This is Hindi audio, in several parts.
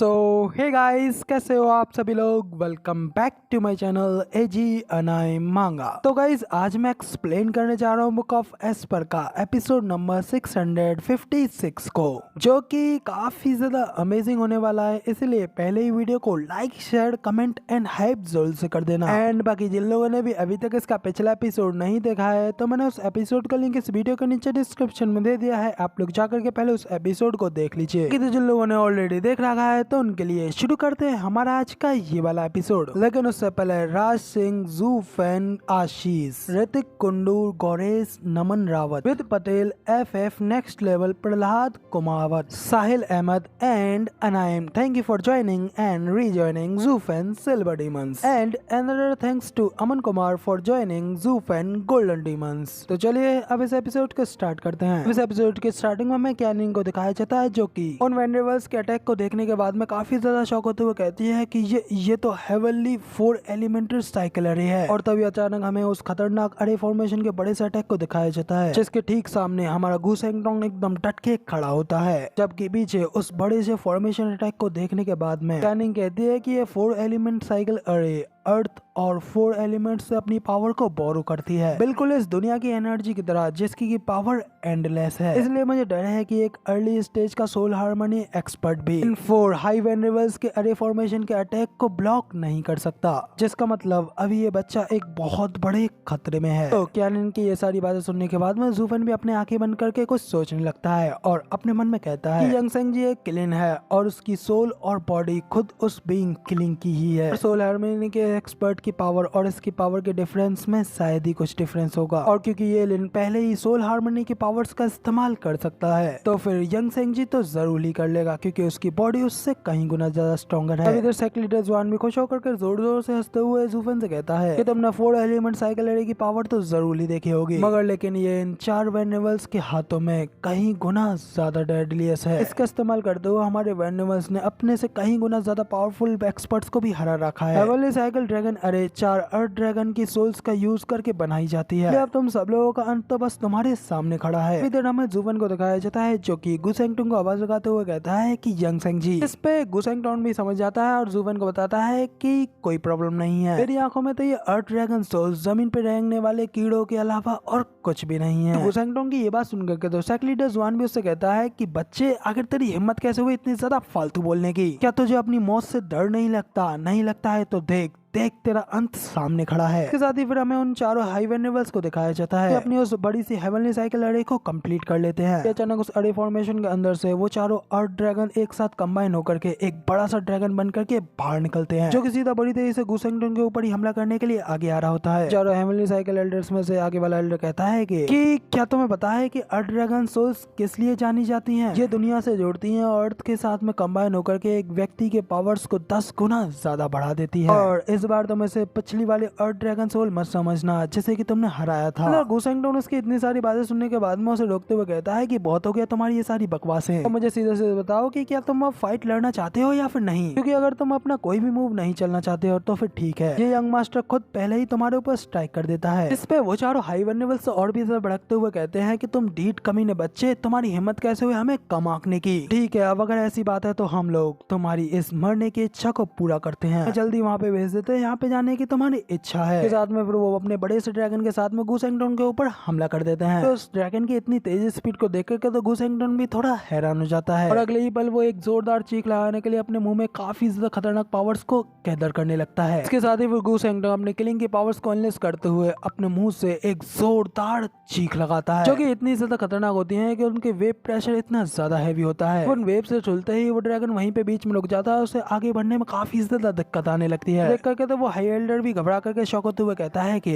हे गाइस, कैसे हो आप सभी लोग। Welcome back to my channel एजी अनाई मांगा। तो गाइस, आज मैं एक्सप्लेन करने जा रहा हूँ बुक ऑफ एस्पर का एपिसोड नंबर 656 को, जो कि काफी ज्यादा अमेजिंग होने वाला है। इसलिए पहले ही वीडियो को like, share, comment and hype जरूर से कर देना। एंड बाकी जिन लोगों ने भी अभी तक इसका पिछला एपिसोड नहीं देखा है, तो मैंने उस एपिसोड का लिंक इस वीडियो के नीचे डिस्क्रिप्शन में दे दिया है। आप लोग जाकर के पहले उस एपिसोड को देख लीजिए। जिन लोगों ने ऑलरेडी देख रखा है तो उनके लिए शुरू करते हैं हमारा आज का ये वाला एपिसोड। लेकिन उससे पहले राज सिंह, जू फैन, आशीष, ऋतिक कुंडू, गौरेश, नमन रावत, विद Patel, FF next level, Prahlad Kumawat, Sahil Ahmed and अनायम, thank you for joining and rejoining जू फैन silver demons and another thanks to Aman Kumar for joining जू फैन गोल्डन डीमंस। तो चलिए अब इस एपिसोड को स्टार्ट करते हैं। इस एपिसोड के स्टार्टिंग में हमें कैनिंग को दिखाया जाता है, जो कि उन वेंडरवल्स के अटैक को देखने के बाद में काफी ज्यादा शौक होते हुए कहती है कि ये तो हेवनली 4 एलिमेंटल साइकिल अरे है। और तभी अचानक हमें उस खतरनाक अरे फॉर्मेशन के बड़े से अटैक को दिखाया जाता है, जिसके ठीक सामने हमारा गू सेंगटोंग एकदम डट के खड़ा होता है। जबकि पीछे उस बड़े से फॉर्मेशन अटैक को देखने के बाद में कैनिंग कहती है कि ये 4 एलिमेंट साइकिल अरे अर्थ और 4 एलिमेंट्स से अपनी पावर को बोरो करती है, बिल्कुल इस दुनिया की एनर्जी की तरह, जिसकी की पावर एंडलेस है। इसलिए मुझे डर है कि एक अर्ली स्टेज का सोल हार्मनी एक्सपर्ट भी इन 4 हाई वेनरेबल्स के अरे फॉर्मेशन के अटैक को ब्लॉक नहीं कर सकता, जिसका मतलब अभी ये बच्चा एक बहुत बड़े खतरे में है। तो कैनन की ये सारी बातें सुनने के बाद में जूफन भी अपने आंखें बंद करके कुछ सोचने लगता है और अपने मन में कहता है कि यंगसेंग जी एक किलिन है और उसकी सोल और बॉडी खुद उस बीइंग किलिंग की ही है। सोल हार्मनी के एक्सपर्ट की पावर और इसकी पावर के डिफरेंस में शायद ही कुछ डिफरेंस होगा, और क्योंकि ये लिन पहले ही सोल हार्मनी की पावर्स का इस्तेमाल कर सकता है, तो फिर यंगसेंग जी तो जरूर ही कर लेगा, क्योंकि उसकी बॉडी उससे कहीं गुना ज्यादा स्ट्रॉन्गर है। इधर सेक्रेटरी जवान भी खुश होकर के जोर जोर से हंसते हुए जूफन से कहता है कि तुमने 4 एलिमेंट साइकिल अरे की पावर तो जरूर ही देखी होगी, मगर लेकिन ये इन 4 वेनेवल्स के हाथों में कहीं गुना ज्यादा डेडलियस है। इसका इस्तेमाल करते हुए हमारे वेनेवल्स ने अपने से कहीं गुना ज्यादा पावरफुल एक्सपर्ट्स को भी हरा रखा है। हेवनली साइकिल ड्रैगन अरे 4 अर्थ ड्रैगन की सोल्स का यूज करके बनाई जाती है। अब तुम सब लोगों का अंत तो बस तुम्हारे सामने खड़ा है। इधर हमें जूफन को दिखाया जाता है, जो कि गुसेंगटोंग को आवाज लगाते हुए कहता है कि यंगसेंग जी। इस पे गुसेंगटोंग भी समझ जाता है और जूफन को बताता है कि कोई प्रॉब्लम नहीं है, मेरी आंखों में तो ये अर्थ ड्रैगन सोल्स जमीन पे रेंगने वाले कीड़ों के अलावा और कुछ भी नहीं है। गुसेंगटोंग की ये बात सुनकर के तो सेक लीडर जवान भी उससे कहता है कि बच्चे, आखिर तेरी हिम्मत कैसे हुई इतनी ज्यादा फालतू बोलने की? क्या तुझे अपनी मौत से डर नहीं लगता? नहीं लगता है तो देख तेरा अंत सामने खड़ा है। इसके साथ ही फिर हमें उन 4 हाई वेनेबल्स को दिखाया जाता है, अपनी उस बड़ी सी हेवनली साइकिल अरे को कंप्लीट कर लेते हैं। अचानक उस अरे फॉर्मेशन के अंदर से वो 4 अर्थ ड्रैगन एक साथ कंबाइन होकर के एक बड़ा सा ड्रैगन बन करके बाहर निकलते हैं, जो कि सीधा बड़ी तेजी से गुसेंगटोंग के ऊपर ही हमला करने के लिए आगे आ रहा होता है। 4 हेवनली साइकिल एल्डर्स में से आगे वाला एल्डर कहता है कि क्या तुम्हें पता है कि अर्थ ड्रैगन सोल्स किस लिए जानी जाती है? ये दुनिया से जोड़ती है और अर्थ के साथ में कंबाइन होकर के एक व्यक्ति के पावर्स को 10 गुना ज्यादा बढ़ा देती है। और इस बार तुम इसे पिछली वाली अर्थ ड्रैगन सोल मत समझना जिसे कि तुमने हराया था। गुसेंगटोंग उसकी इतनी सारी बातें सुनने के बाद में उसे रोकते हुए कहता है कि बहुत हो गया तुम्हारी ये सारी बकवासें, तो मुझे सीधे से बताओ कि क्या तुम अब फाइट लड़ना चाहते हो या फिर नहीं? क्योंकि अगर तुम अपना कोई भी मूव नहीं चलना चाहते हो तो फिर ठीक है, ये यंग मास्टर खुद पहले ही तुम्हारे ऊपर स्ट्राइक कर देता है। इस पे वो 4 हाई वेनेबल्स और भी ज्यादा भड़कते हुए कहते हैं कि तुम डीट कमीने बच्चे, तुम्हारी हिम्मत कैसे हुई हमें कम आंकने की? ठीक है, अब अगर ऐसी बात है तो हम लोग तुम्हारी इस मरने की इच्छा को पूरा करते हैं, जल्दी वहाँ पे भेज देते हैं, यहाँ पे जाने की तुम्हारी इच्छा है। के साथ में फिर वो अपने बड़े से ड्रैगन के साथ में गुसेंगटोंग के ऊपर हमला कर देते हैं। तो उस ड्रैगन की इतनी तेजी स्पीड को देख करके तो गुसेंगटोंग भी थोड़ा हैरान हो जाता है, और अगले ही पल वो एक जोरदार चीख लगाने के लिए अपने मुंह में काफी ज्यादा खतरनाक पावर्स को कैदर करने लगता है। इसके साथ ही फिर गुसेंगटोंग अपने किलिंग की पावर्स को अनलेस करते हुए अपने मुंह से एक जोरदार चीख लगाता है, जो कि इतनी ज्यादा खतरनाक होती है कि उनके वेव प्रेशर इतना ज्यादा हैवी होता है। उन वेव से चलते ही वो ड्रैगन वहीं पे बीच में रुक जाता है, उसे आगे बढ़ने में काफी ज्यादा दिक्कत आने लगती है। देख करके तो वो हाई एल्डर भी घबरा करके शौक होते हुए कहता है कि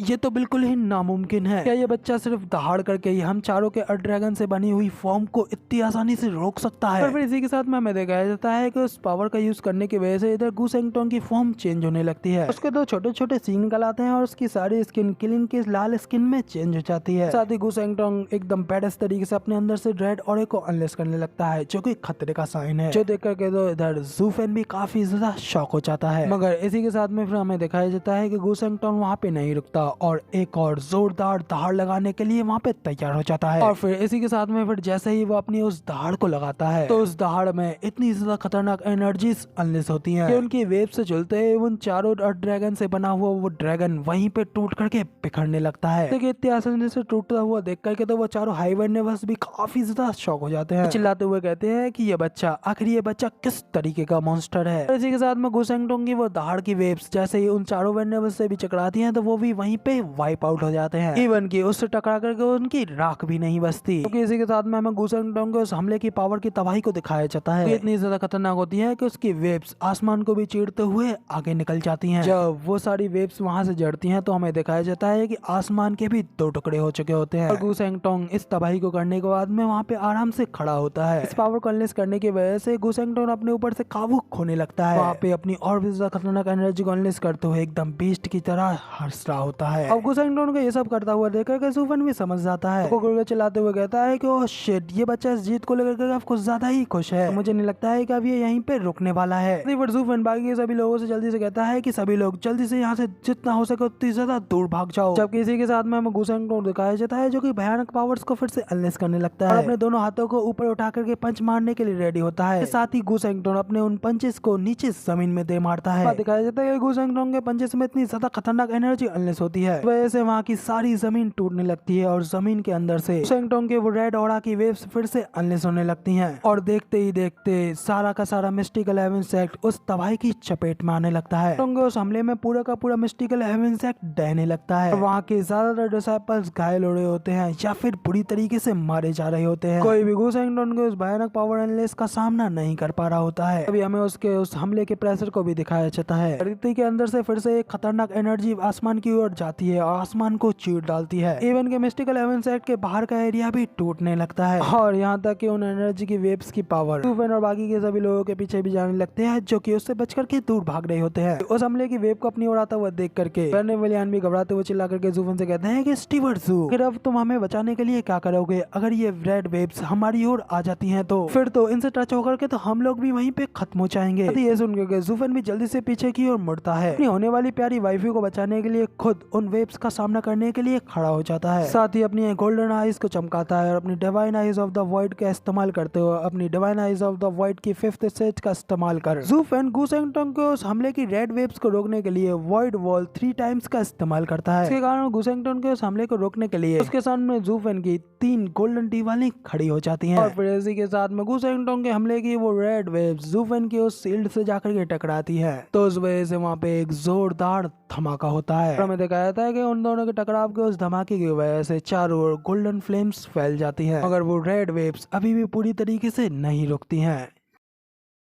ये तो बिल्कुल ही नामुमकिन है। क्या ये बच्चा सिर्फ दहाड़ करके ही हम चारों के अर्थ ड्रैगन से बनी हुई फॉर्म को इतनी आसानी से रोक सकता है? और फिर इसी के साथ में हमें दिखाया जाता है कि उस पावर का यूज करने की वजह से इधर गुसेंगटोंग की फॉर्म चेंज होने लगती है। उसके 2 छोटे छोटे सींग निकल आते हैं और उसकी सारी स्किन किलिंग की लाल स्किन में चेंज हो जाती है। साथ ही गुसेंगटोंग एकदम बैडस तरीके से अपने अंदर से रेड ऑरे को अनलेस करने लगता है, जो कि खतरे का साइन है, जो देख करके तो इधर जूफेन भी काफी ज्यादा शॉक हो जाता है। मगर इसी के साथ में फिर हमें दिखाया जाता है कि गुसेंगटोंग वहाँ पे नहीं रुकता और एक और जोरदार दहाड़ लगाने के लिए वहाँ पे तैयार हो जाता है। और फिर इसी के साथ में फिर जैसे ही वो अपनी उस दहाड़ को लगाता है तो उस दहाड़ में इतनी ज्यादा खतरनाक एनर्जीज अनलेस होती हैं कि उनकी वेव से चलते हैं उन चारों ड्रैगन से बना हुआ वो ड्रैगन वहीं पे टूट करके बिखरने लगता है। देखिए इतनी आसानी से टूटता हुआ देख करके तो वो चारों हाइवेनेवर्स भी काफी ज्यादा शॉक हो जाते हैं, चिल्लाते हुए कहते हैं कि ये बच्चा आखिर ये बच्चा किस तरीके का मॉन्स्टर है। इसी के साथ में गुसेंगटोंग की वो दहाड़ की वेव्स जैसे ही उन चारों वेनेवर्स से भी टकराती हैं तो वो भी वहीं पे वाइप आउट हो जाते हैं। इवन की उससे टकरा करके उनकी राख भी नहीं बचती। क्योंकि इसी के साथ में हमें गुसेंगटोंग के उस हमले की पावर की तबाही को दिखाया जाता है। इतनी ज्यादा खतरनाक होती है कि उसकी वेव्स आसमान को भी चीरते हुए आगे निकल जाती हैं। जब वो सारी वेव्स वहां से जड़ती हैं तो हमें दिखाया जाता है कि आसमान के भी 2 टुकड़े हो चुके होते हैं। और गुसेंगटोंग इस तबाही को करने के बाद में वहाँ पे आराम से खड़ा होता है। इस पावर को अनलेस करने की वजह से गुसेंगटोंग अपने ऊपर से काबू खोने लगता है। वहाँ पे अपनी और भी ज्यादा खतरनाक एनर्जी को अनलेस करते हुए एकदम बीस्ट की तरह हंस रहा होता है। अब गुसेंगटोंग को ये सब करता हुआ देखकर ज़ूफेन भी समझ जाता है। वो चिल्लाते हुए कहता है कि ओह शिट, ये बच्चा इस जीत को लेकर कुछ ज्यादा ही खुश है। मुझे नहीं लगता है कि अब ये यहीं पे रुकने वाला है। ज़ूफेन बाकी के सभी लोगों से जल्दी से कहता है कि सभी लोग जल्दी से यहाँ से जितना हो सके उतनी ज्यादा दूर भाग जाओ। जबकि इसी के साथ में हमें गुसेंगटोंग दिखाया जाता है जो कि भयानक पावर्स को फिर से अनलेस करने लगता है और अपने दोनों हाथों को ऊपर उठा करके पंच मारने के लिए रेडी होता है। साथ ही गुसेंगटोंग अपने उन पंचेस को नीचे जमीन में दे मारता है। दिखाया जाता है कि गुसेंगटोंग के पंचेस में इतनी ज्यादा खतरनाक एनर्जी अनलेस होती है वजह से वहाँ की सारी जमीन टूटने लगती है और जमीन के अंदर से गुसेंगटोंग के वो रेड ऑरा की वेव्स फिर से अनलेस होने लगती हैं। और देखते ही देखते सारा का सारा मिस्टिकल हेवन सेक्ट उस तबाही की चपेट में आने लगता है। उस हमले में पूरा का पूरा मिस्टिकल हेवन सेक्ट डहने लगता है। वहाँ के ज्यादातर डिसाइपल्स घायल हो रहे होते हैं या फिर बुरी तरीके से मारे जा रहे होते हैं। कोई भी गुसेंगटोंग के उस भयानक पावर अनलेस का सामना नहीं कर पा रहा होता है। अभी हमें उसके उस हमले के प्रेशर को भी दिखाया जाता है। धरती के अंदर से फिर से एक खतरनाक एनर्जी आसमान की ओर जाती है और आसमान को चीर डालती है। इवन के मिस्टिकल हेवन सेक्ट के बाहर का एरिया भी टूटने लगता है और यहाँ तक कि उन एनर्जी की वेव्स की पावर ज़ूफेन और बाकी के सभी लोगों के पीछे भी जाने लगते हैं जो कि उससे बच करके दूर भाग रहे होते हैं। उस हमले की वेव को अपनी ओर आता हुआ देख करके विलियन भी घबराते हुए चिल्ला करके ज़ूफेन से कहते हैं कि स्टीवर्ट ज़ू, फिर अब तुम हमें बचाने के लिए क्या करोगे? अगर ये रेड वेव्स हमारी ओर आ जाती हैं तो फिर तो इनसे टच होकर के तो हम लोग भी वहीं पे खत्म हो जाएंगे। ये सुन के ज़ूफेन भी जल्दी से पीछे की ओर मुड़ता है। अपनी होने वाली प्यारी वाइफी को बचाने के लिए खुद उन वेव्स का सामना करने के लिए खड़ा हो जाता है। साथ ही अपनी गोल्डन आईज को चमकाता है और अपनी divine eyes of the void का इस्तेमाल करते हुए अपनी divine eyes of the void की 5th स्टेज का इस्तेमाल कर ज़ूफेन गुसेंगटोंग को उस हमले की रेड वेव्स को रोकने के लिए वॉइड वॉल 3 टाइम्स का इस्तेमाल करता है। इसके कारण गुसेंगटोंग के उस हमले को रोकने के लिए उसके सामने ज़ूफेन की 3 गोल्डन दीवारें खड़ी हो जाती हैं। और फिर इसी के साथ में गुसेंगटोंग के हमले की वो रेड वेव्स ज़ूफेन की उस शील्ड से जाकर के टकराती है तो उस वजह से वहाँ पे एक जोरदार धमाका होता है। हमें दिखाया जाता है कि उन दोनों के टकराव के उस धमाके की वजह से चारों ओर गोल्डन फ्लेम्स फैल जाती हैं मगर वो रेड वेव्स अभी भी पूरी तरीके से नहीं रुकती हैं।